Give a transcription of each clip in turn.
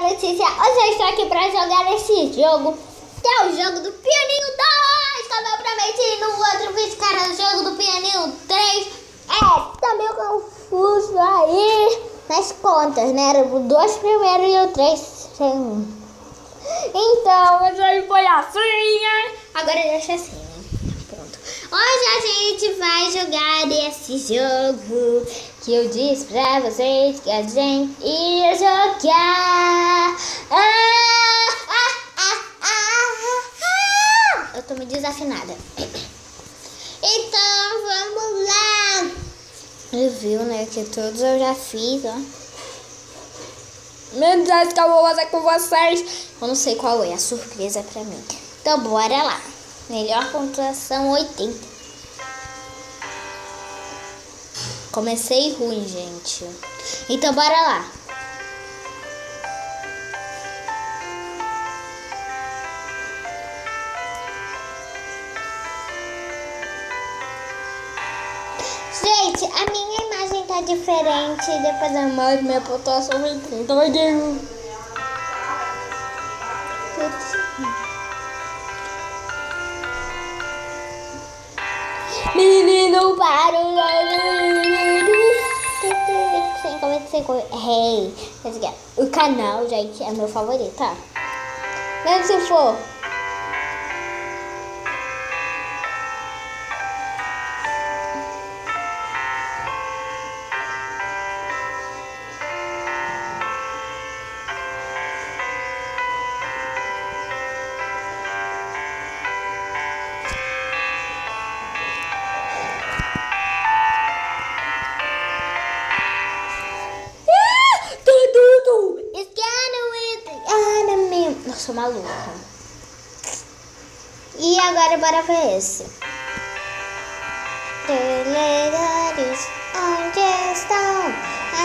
Notícia, hoje eu estou aqui para jogar esse jogo, que é o jogo do Pianinho 2, como eu prometi no outro vídeo, que era o jogo do Pianinho 3. Tá meio confuso aí nas contas, né? Era o 2 primeiro e o 3 segundo. Então, isso aí foi assim, né? Agora deixa assim, né? Pronto. Hoje a gente vai jogar esse jogo que eu disse pra vocês que a gente ia jogar. Eu tô meio desafinada. Então, vamos lá. Viu, né? Que todos eu já fiz, ó. Menos essa que eu vou fazer com vocês. Eu não sei qual é a surpresa pra mim. Então, bora lá. Melhor pontuação 80. Comecei ruim, gente. Então, bora lá. Gente, a minha imagem tá diferente. Depois eu mostro minha pontuação 80. Vai ter... Menino para hey, o canal, gente, é meu favorito, tá? Mesmo se for eu sou maluca. E agora bora ver esse. Teledores, onde estão?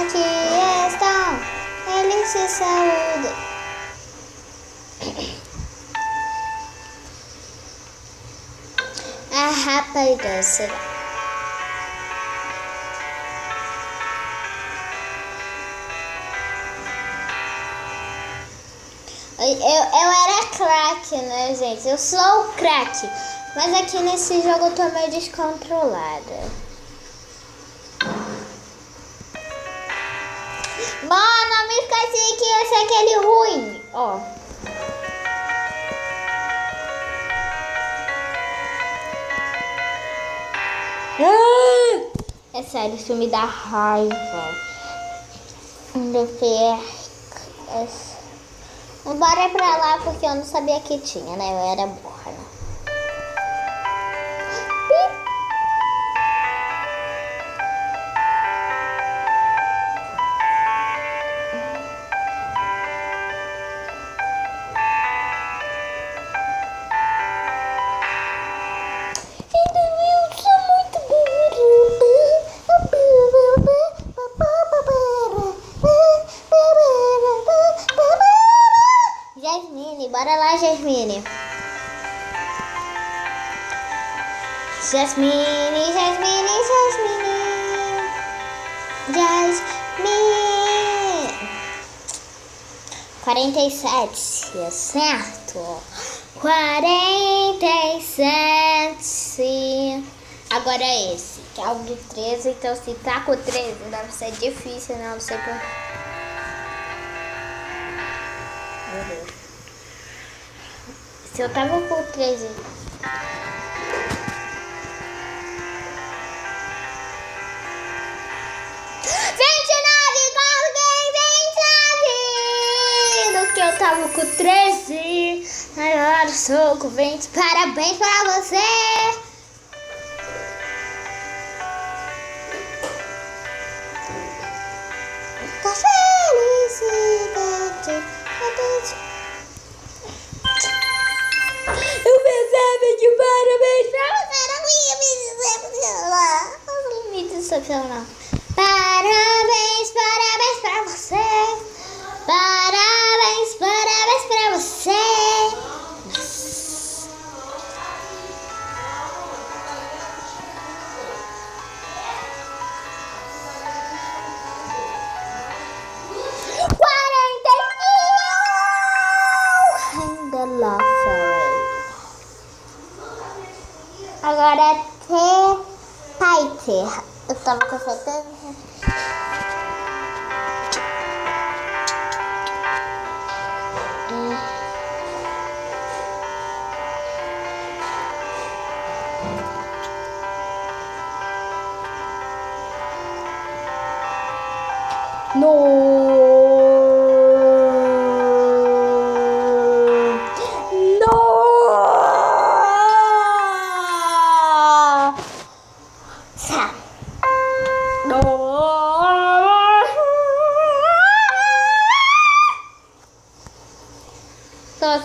Aqui estão. Eles se saúdam. A rapariga. Eu era craque, né, gente? Eu sou craque. Mas aqui nesse jogo eu tô meio descontrolada. Mano, eu me esqueci que esse é aquele ruim. Ó. É sério, isso me dá raiva. Bora pra lá porque eu não sabia que tinha, né? Eu era burra, né? Eu sou muito burra. Jasmine, bora lá, Jasmine. Jasmine, Jasmine, Jasmine. Jasmine. 47, certo? 47. Agora esse, que é o do 13. Então, se tá com 13, deve ser difícil, né? Não sei por... Meu Deus. Se eu tava com 13. Do que eu tava com 13. Agora sou com 20. Parabéns pra você. Tá felicidade. Eu pensava que parabéns pra você não ia me decepcionar. Não me decepcionar. Parabéns, parabéns pra você. Parabéns, parabéns pra você. Nossa. agora é T-Paiter. Eu tava com certeza.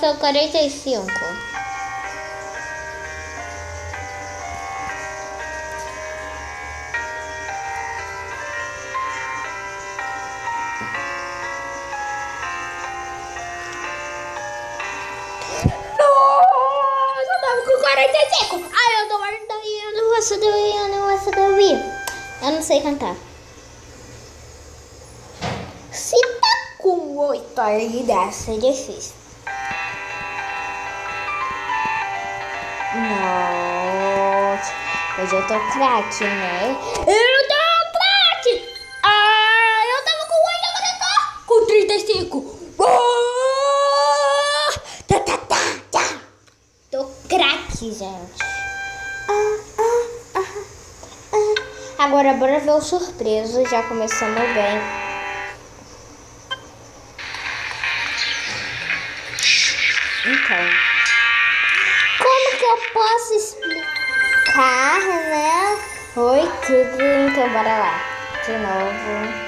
São 45. Eu tava com 45. Ai, eu tô morrendo daí, eu não vou subir. Eu não sei cantar. Se tá com 8 aí, deve ser difícil. Nossa, hoje eu tô craque, né? Eu tô craque! Ah, eu tava com 8, agora eu tô com 35. Tô craque, gente. Agora bora ver o surpreso. Já começamos bem. Então, como que eu posso explicar, né? Oi, tudo. Então, bora lá. De novo.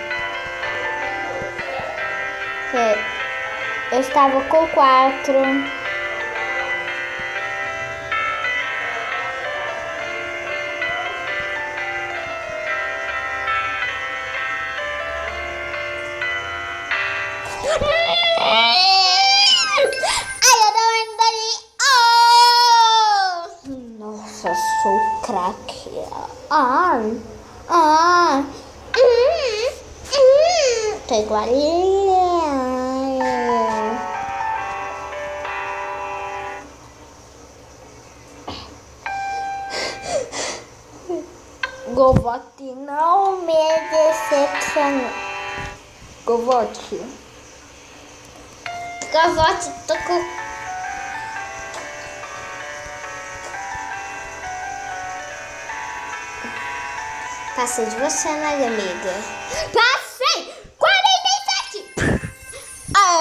Eu estava com 4. Nossa, sou craque. Tô igualinha. Govote não me decepcionou. Govote, tô com... Passei de você, né, amiga? Passei! 47!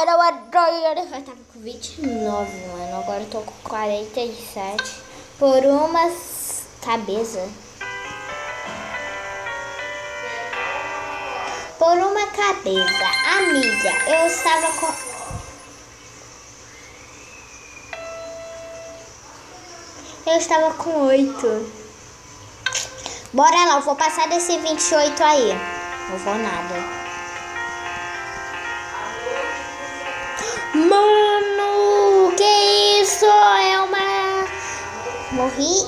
Era o adoro. Eu tava com 29, mano. Agora eu tô com 47. Por uma cabeça. Por uma cabeça. Amiga, eu estava com... Eu estava com 8. Bora lá, eu vou passar desse 28 aí. Não vou nada. Mano, que isso? É uma... Morri.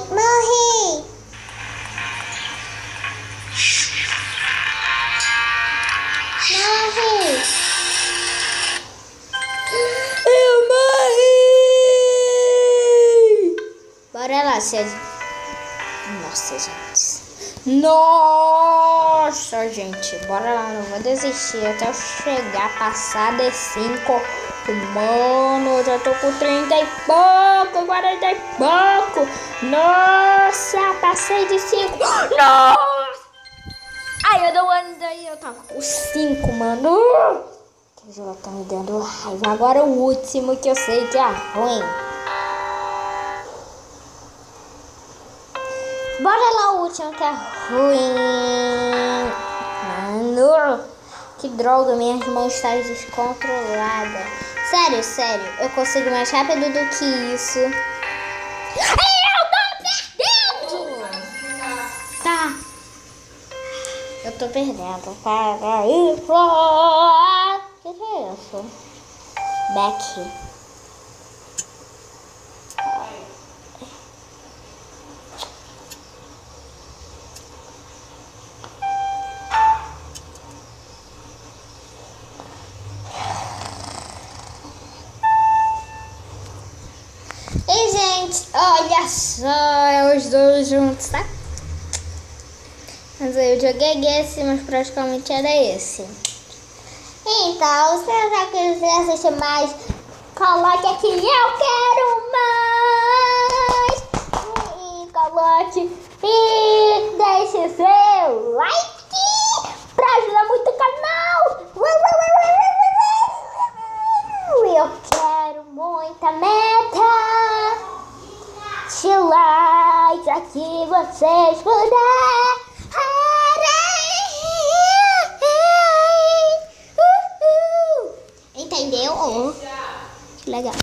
Eu morri. Bora lá, César. Nossa, gente, bora lá, não vou desistir até eu chegar, passar de 5. Mano, eu já tô com 30 e pouco, 40 e pouco. Nossa, passei de 5. Nossa! Ai, eu dou ano daí, eu tava com 5, mano. Que jogo tá me dando raiva. Agora o último que eu sei que é ruim. Bora lá o último que é ruim. Mano, que droga, minha mão está descontrolada. Sério, eu consigo mais rápido do que isso. Eu tô perdendo! Tá. Eu tô perdendo. Para isso. O que é isso? Back. gente, olha só, é os dois juntos, tá? Mas eu joguei esse, mas praticamente era esse. Então, se você quiser assistir mais, coloque aqui, eu quero mais! E coloque e deixe seu like pra ajudar muito o canal! Eu quero muita meta de likes aqui vocês puderem. Entendeu? Oh, que legal.